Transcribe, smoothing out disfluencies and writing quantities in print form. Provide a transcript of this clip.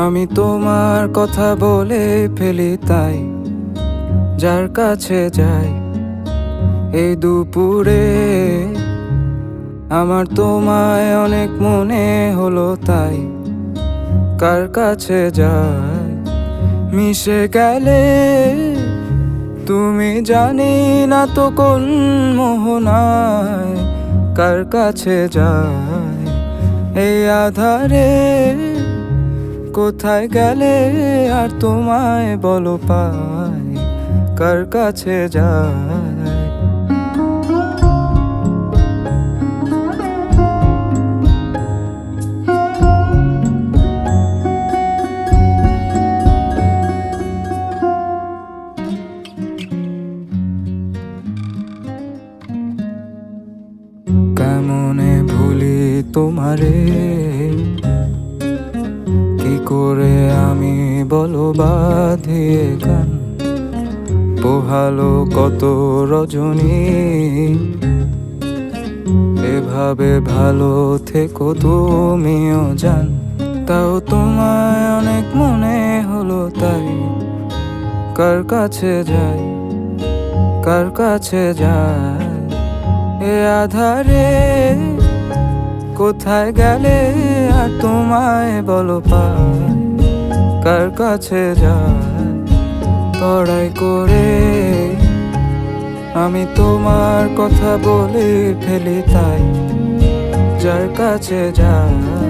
আমি তোমার কথা বলে ফেলি তাই যার কাছে যাই এই দুপুরে। আমার তোমায় অনেক মনে হলো তাই কার কাছে যাই মিশে গেলে তুমি জানি না তো কোন মোহনায় কার কাছে যাই এই আধারে। কোথায় গেলে আর তোমায় বলো পাই কার কাছে যাই। কেমনে ভুলি তোমারে, কি করে আমি বলো বাঁধিয়ে গান পোহালো কত রজনী। এভাবে ভালো থেকো তুমিও জান, তাও তোমায় অনেক মনে হলো তাই কার কাছে যাই কার কাছে যাই এ আধারে। কোথায় গেলে আর তোমায় বলো পাই কার কাছে যাই। পড়াই করে আমি তোমার কথা বলে ফেলি তাই যার কাছে যাই।